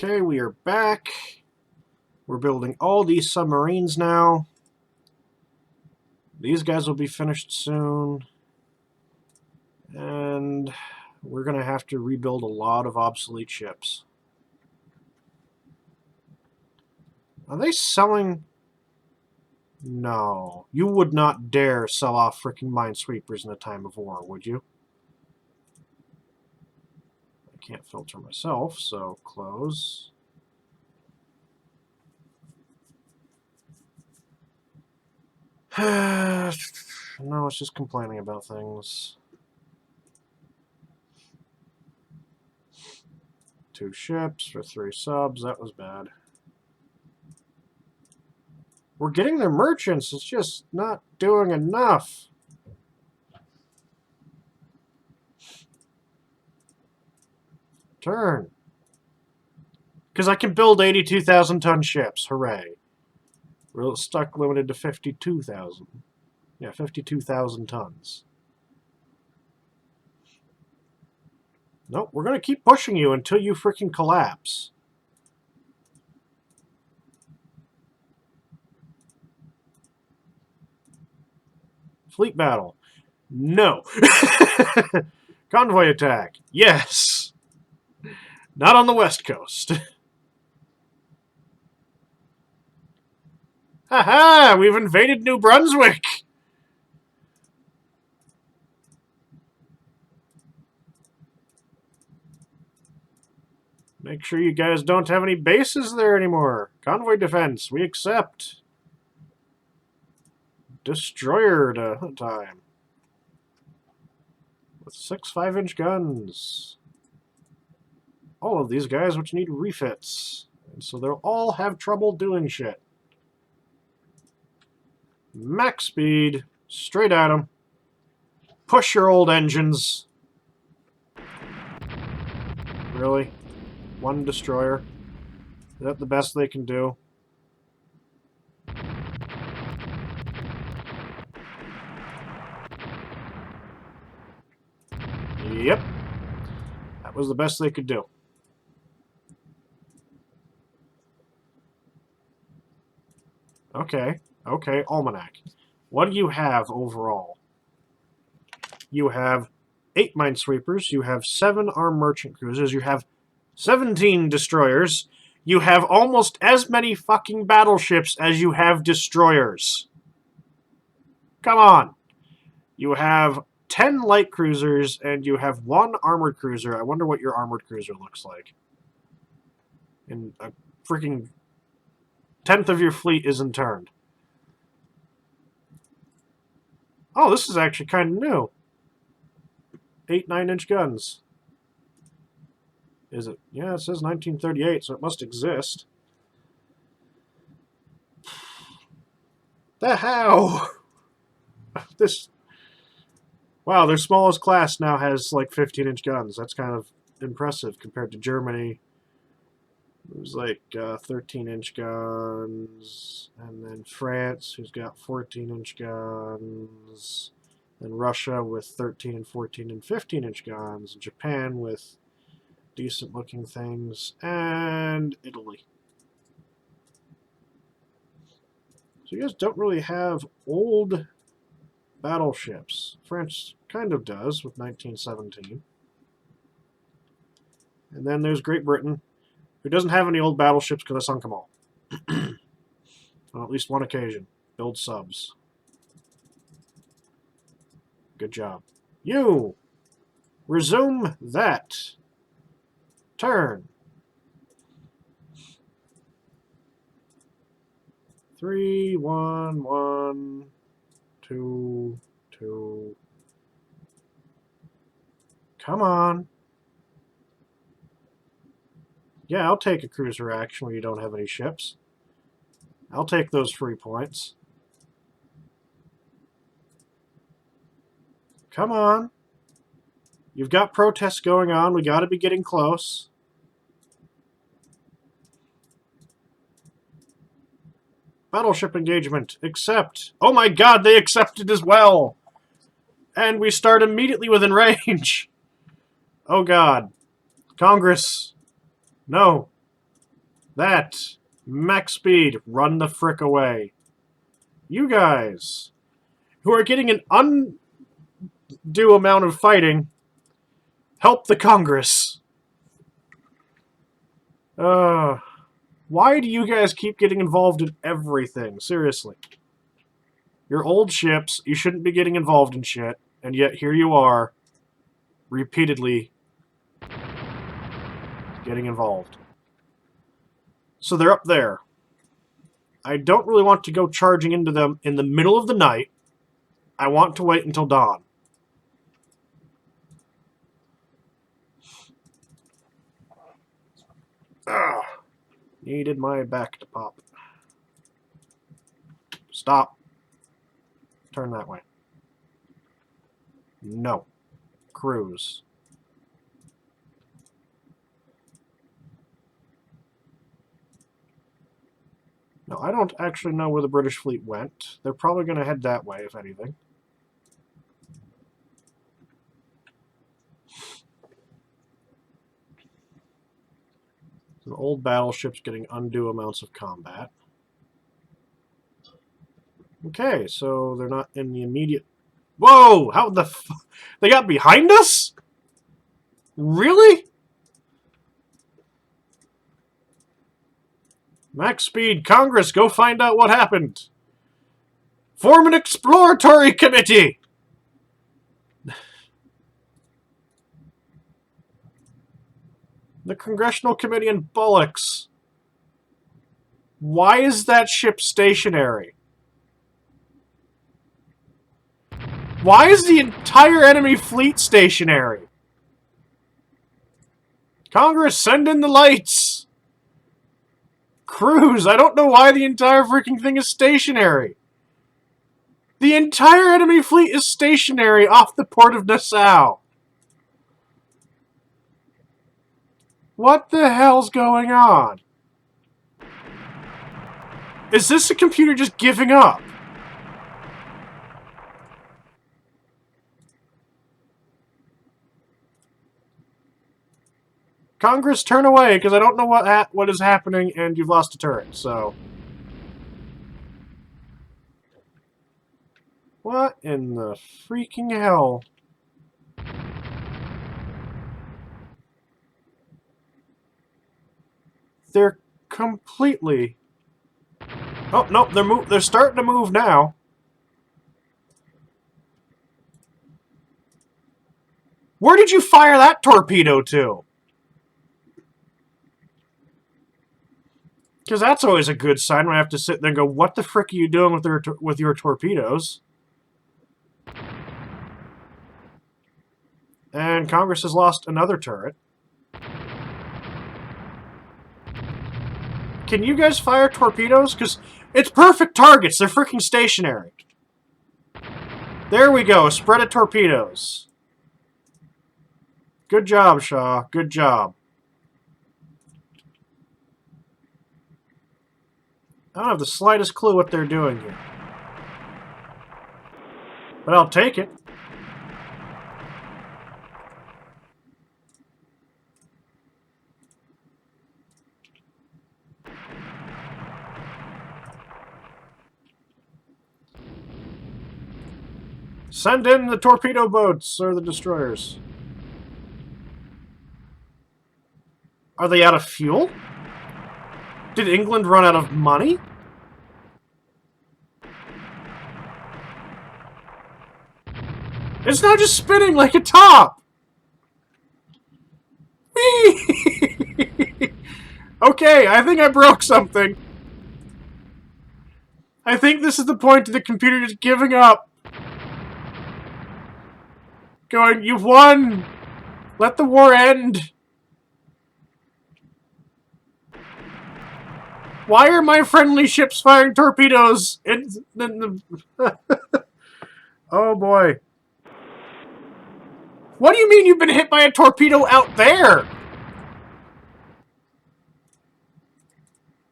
Okay, we are back. We're building all these submarines now. These guys will be finished soon. And we're going to have to rebuild a lot of obsolete ships. Are they selling? No. You would not dare sell off freaking minesweepers in a time of war, would you? I can't filter myself, so close. No, it's just complaining about things. 2 ships for 3 subs. That was bad. We're getting their merchants. It's just not doing enough. Turn. Because I can build 82,000-ton ships. Hooray. We're stuck limited to 52,000. Yeah, 52,000 tons. Nope, we're going to keep pushing you until you freaking collapse. Fleet battle. No. Convoy attack. Yes. Not on the West Coast. Haha, we've invaded New Brunswick. Make sure you guys don't have any bases there anymore. Convoy defense, we accept. Destroyer time. With 6 5-inch guns. All of these guys which need refits. And so they'll all have trouble doing shit. Max speed. Straight at them. Push your old engines. Really? 1 destroyer? Is that the best they can do? Yep. That was the best they could do. Okay. Okay, Almanac. What do you have overall? You have 8 minesweepers. You have 7 armed merchant cruisers. You have 17 destroyers. You have almost as many fucking battleships as you have destroyers. Come on. You have 10 light cruisers, and you have 1 armored cruiser. I wonder what your armored cruiser looks like. And a freaking 10th of your fleet isn't turned. Oh, this is actually kind of new. 8 9-inch guns. Is it? Yeah, it says 1938, so it must exist. The hell? This... Wow, their smallest class now has like 15-inch guns. That's kind of impressive compared to Germany. It was like 13-inch guns. And then France, who's got 14-inch guns. Then Russia with 13 and 14 and 15-inch guns. And Japan with decent-looking things. And Italy. So you guys don't really have old battleships. France kind of does with 1917. And then there's Great Britain, who doesn't have any old battleships because I sunk them all. On at least one occasion. Build subs. Good job. You! Resume that. Turn. 3, 1, 1, 2, 2. Come on. Yeah, I'll take a cruiser action when you don't have any ships. I'll take those free points. Come on. You've got protests going on. We got to be getting close. Battleship engagement. Accept. Oh my god, they accepted as well. And we start immediately within range. Oh god. Congress. No. That. Max speed. Run the frick away. You guys, who are getting an undue amount of fighting, help the Congress. Why do you guys keep getting involved in everything? Seriously. You're old ships, you shouldn't be getting involved in shit, and yet here you are, repeatedly getting involved. So they're up there. I don't really want to go charging into them in the middle of the night. I want to wait until dawn. Ugh. Needed my back to pop. Stop. Turn that way. No. Cruise. No, I don't actually know where the British fleet went. They're probably going to head that way, if anything. Some old battleships getting undue amounts of combat. Okay, so they're not in the immediate... Whoa! How the f... They got behind us? Really? Max speed, Congress, go find out what happened. Form an exploratory committee! The Congressional Committee in Bullocks. Why is that ship stationary? Why is the entire enemy fleet stationary? Congress, send in the lights! Crews, I don't know why the entire freaking thing is stationary. The entire enemy fleet is stationary off the port of Nassau. What the hell's going on? Is this a computer just giving up? Congress, turn away, because I don't know what is happening, and you've lost a turret, so... What in the freaking hell? They're completely... Oh, no, they're starting to move now. Where did you fire that torpedo to? Because that's always a good sign when I have to sit there and go, what the frick are you doing with your torpedoes? And Congress has lost another turret. Can you guys fire torpedoes? Because it's perfect targets. They're freaking stationary. There we go. Spread of torpedoes. Good job, Shaw. Good job. I don't have the slightest clue what they're doing here. But I'll take it. Send in the torpedo boats, or the destroyers. Are they out of fuel? Did England run out of money? It's now just spinning like a top! Okay, I think I broke something. I think this is the point of the computer just giving up. Going, you've won! Let the war end! Why are my friendly ships firing torpedoes in the... Oh boy. What do you mean you've been hit by a torpedo out there?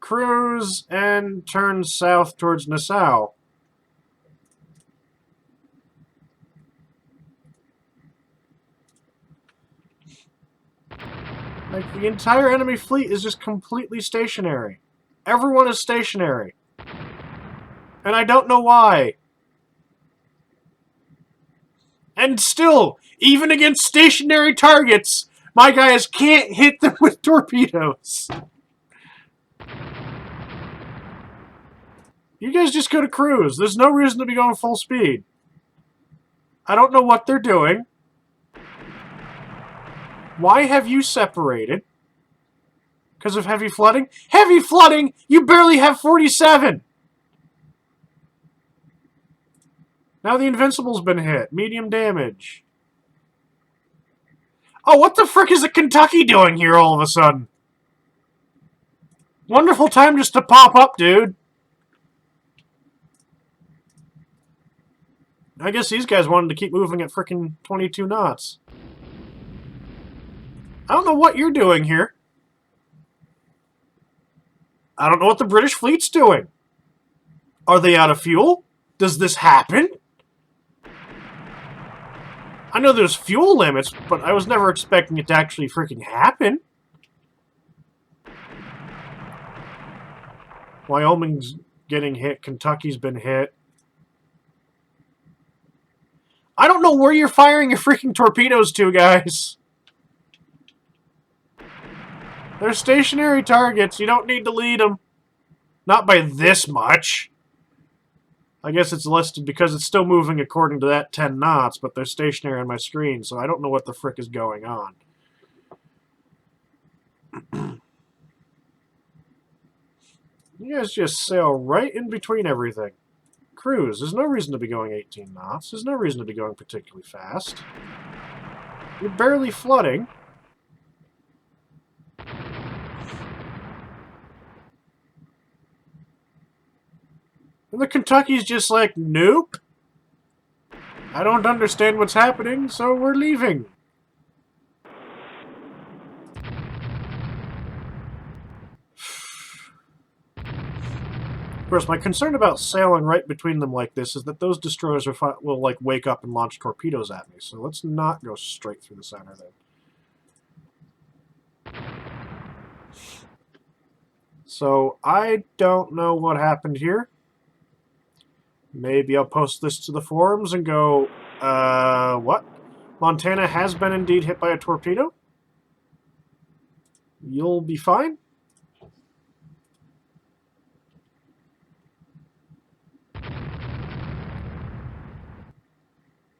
Cruise and turn south towards Nassau. Like, the entire enemy fleet is just completely stationary. Everyone is stationary. And I don't know why. And still, even against stationary targets, my guys can't hit them with torpedoes. You guys just go to cruise. There's no reason to be going full speed. I don't know what they're doing. Why have you separated? Because of heavy flooding? Heavy flooding? You barely have 47! Now the Invincible's been hit. Medium damage. Oh, what the frick is the Kentucky doing here all of a sudden? Wonderful time just to pop up, dude. I guess these guys wanted to keep moving at frickin' 22 knots. I don't know what you're doing here. I don't know what the British fleet's doing. Are they out of fuel? Does this happen? I know there's fuel limits, but I was never expecting it to actually freaking happen. Wyoming's getting hit. Kentucky's been hit. I don't know where you're firing your freaking torpedoes to, guys. They're stationary targets. You don't need to lead them. Not by this much. I guess it's listed because it's still moving according to that 10 knots, but they're stationary on my screen, so I don't know what the frick is going on. You guys just sail right in between everything. Cruise. There's no reason to be going 18 knots. There's no reason to be going particularly fast. You're barely flooding. And the Kentucky's just like, nope. I don't understand what's happening, so we're leaving. Of course, my concern about sailing right between them like this is that those destroyers will like wake up and launch torpedoes at me. So let's not go straight through the center then. So I don't know what happened here. Maybe I'll post this to the forums and go, what? Montana has been indeed hit by a torpedo? You'll be fine?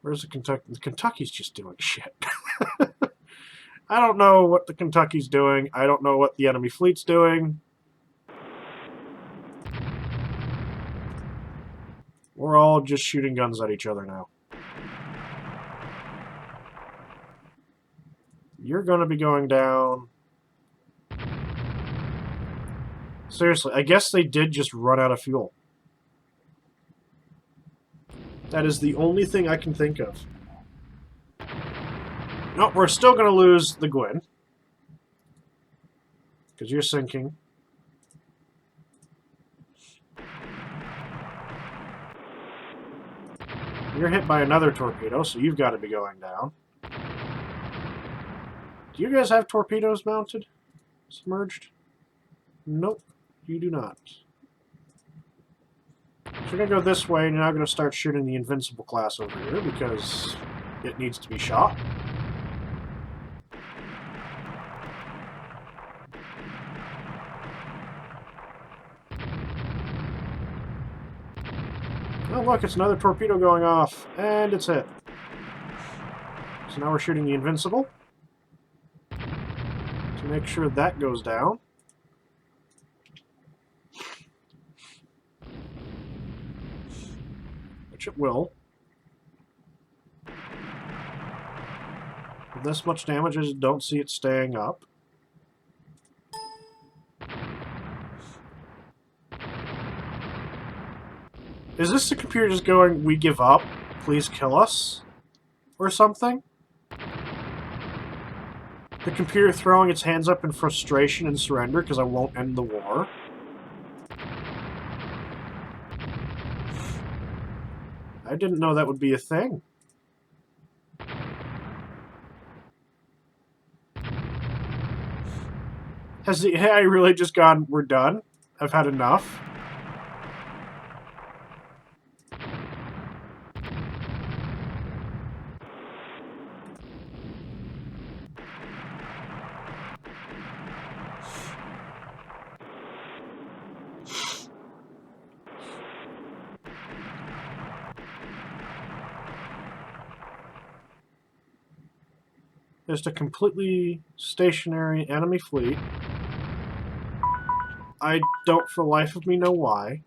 Where's the Kentucky? The Kentucky's just doing shit. I don't know what the Kentucky's doing. I don't know what the enemy fleet's doing. We're all just shooting guns at each other now. You're going to be going down. Seriously, I guess they did just run out of fuel. That is the only thing I can think of. No, we're still going to lose the Gwyn. Because you're sinking. You're hit by another torpedo, so you've got to be going down. Do you guys have torpedoes mounted? Submerged? Nope, you do not. So we're going to go this way, and you're now going to start shooting the Invincible class over here, because it needs to be shot. Oh, look, it's another torpedo going off, and it's hit. So now we're shooting the Invincible to make sure that goes down. Which it will. With this much damage, I just don't see it staying up. Is this the computer just going, we give up, please kill us? Or something? The computer throwing its hands up in frustration and surrender because I won't end the war? I didn't know that would be a thing. Has the AI really just gone, we're done? I've had enough? Just a completely stationary enemy fleet. I don't for the life of me know why.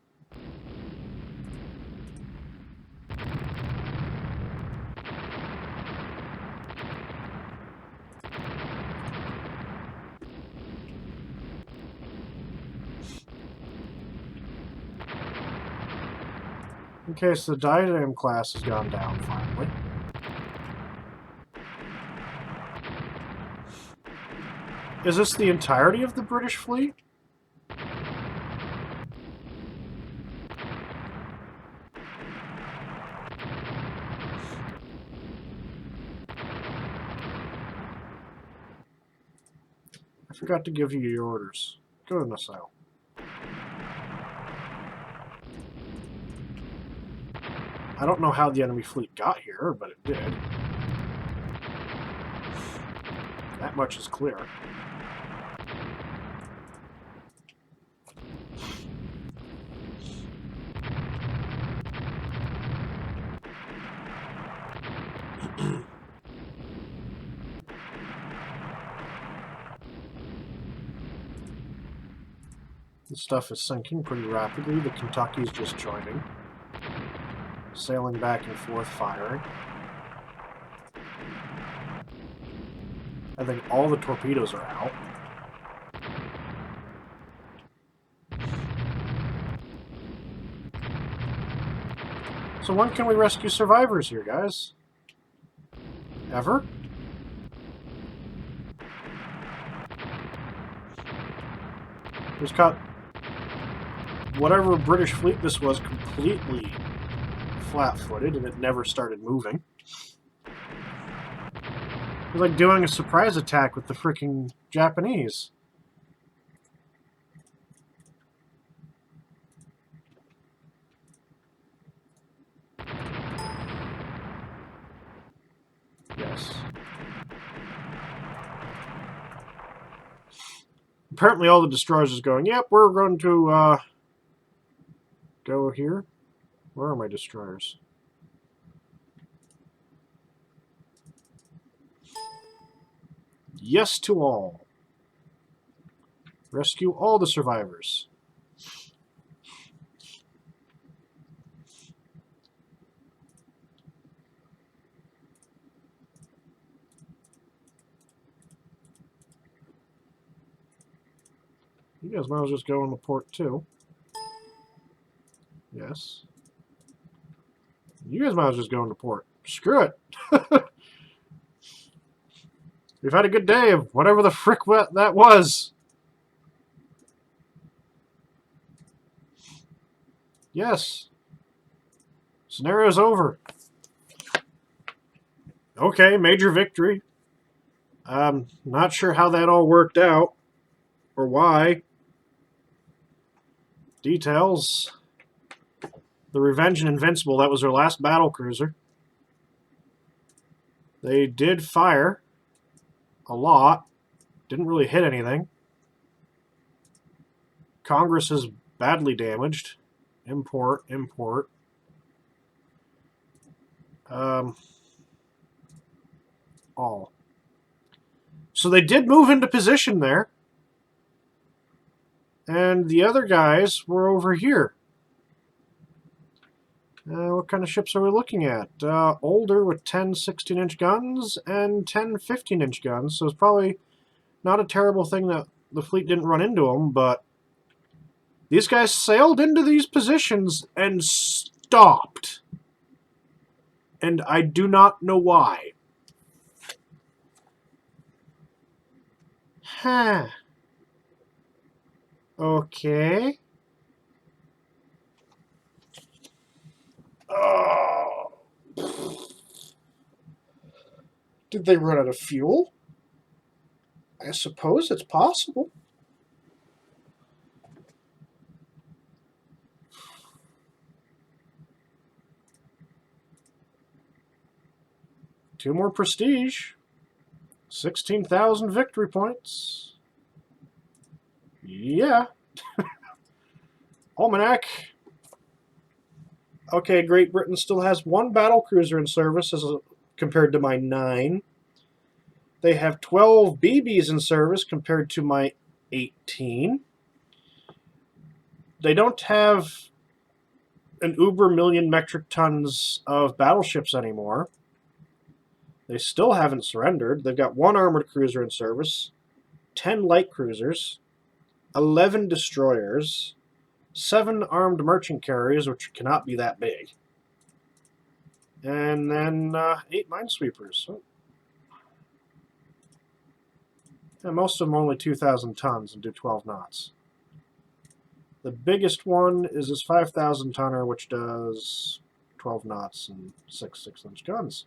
Okay, so the Diadem class has gone down finally. Is this the entirety of the British fleet? I forgot to give you your orders. Go to Nassau. I don't know how the enemy fleet got here, but it did. That much is clear. This stuff is sinking pretty rapidly. The Kentucky's just joining. Sailing back and forth, firing. I think all the torpedoes are out. So when can we rescue survivors here, guys? Ever? Just got whatever British fleet this was completely flat-footed, and it never started moving. It was like doing a surprise attack with the freaking Japanese. Yes. Apparently all the destroyers is going, yep, we're going to go here. Where are my destroyers? Yes to all. Rescue all the survivors. You guys might as well just go on the port too. Yes. You guys might as well just go on the port. Screw it. We've had a good day of whatever the frick that was. Yes. Scenario's over. Okay, major victory. I'm not sure how that all worked out. Or why. Details. The Revenge and Invincible, that was their last battle cruiser. They did fire a lot. Didn't really hit anything. Congress is badly damaged. Import. All. So they did move into position there. And the other guys were over here. What kind of ships are we looking at? Older with 10 16-inch guns and 10 15-inch guns. So it's probably not a terrible thing that the fleet didn't run into them, but these guys sailed into these positions and stopped. And I do not know why. Huh. Okay. Oh. Did they run out of fuel? I suppose it's possible. 2 more prestige. 16,000 victory points. Yeah. Almanac. Okay, Great Britain still has 1 battle cruiser in service compared to my 9. They have 12 BBs in service compared to my 18. They don't have an uber million metric tons of battleships anymore. They still haven't surrendered. They've got 1 armored cruiser in service, 10 light cruisers, 11 destroyers, 7 armed merchant carriers, which cannot be that big, and then 8 minesweepers. Oh. Yeah, most of them are only 2,000 tons and do 12 knots. The biggest one is this 5,000 tonner, which does 12 knots and 6 6-inch guns.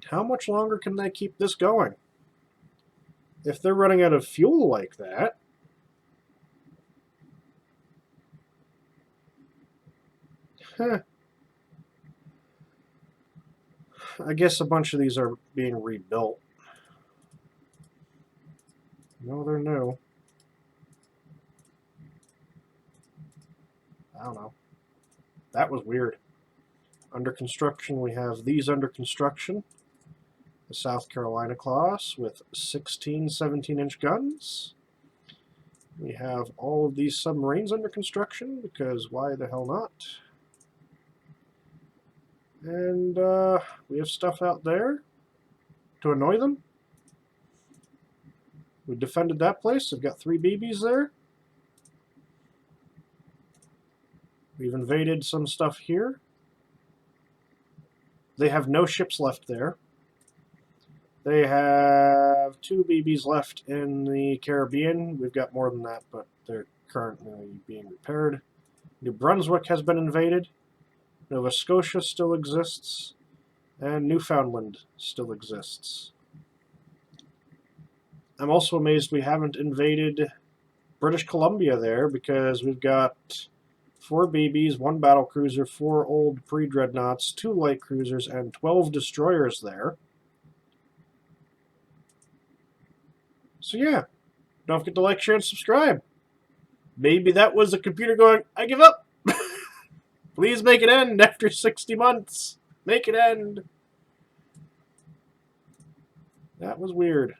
How much longer can they keep this going? If they're running out of fuel like that, I guess a bunch of these are being rebuilt. No, they're new. I don't know. That was weird. Under construction, we have these under construction. The South Carolina class with 16 17-inch guns. We have all of these submarines under construction, because why the hell not? And we have stuff out there to annoy them. We defended that place. We've got 3 BBs there. We've invaded some stuff here. They have no ships left there. They have 2 BBs left in the Caribbean. We've got more than that, but they're currently being repaired. New Brunswick has been invaded. Nova Scotia still exists. And Newfoundland still exists. I'm also amazed we haven't invaded British Columbia there, because we've got 4 BBs, 1 battle cruiser, 4 old pre-dreadnoughts, 2 light cruisers, and 12 destroyers there. So yeah, don't forget to like, share, and subscribe. Maybe that was the computer going, I give up. Please make it end after 60 months. Make it end. That was weird.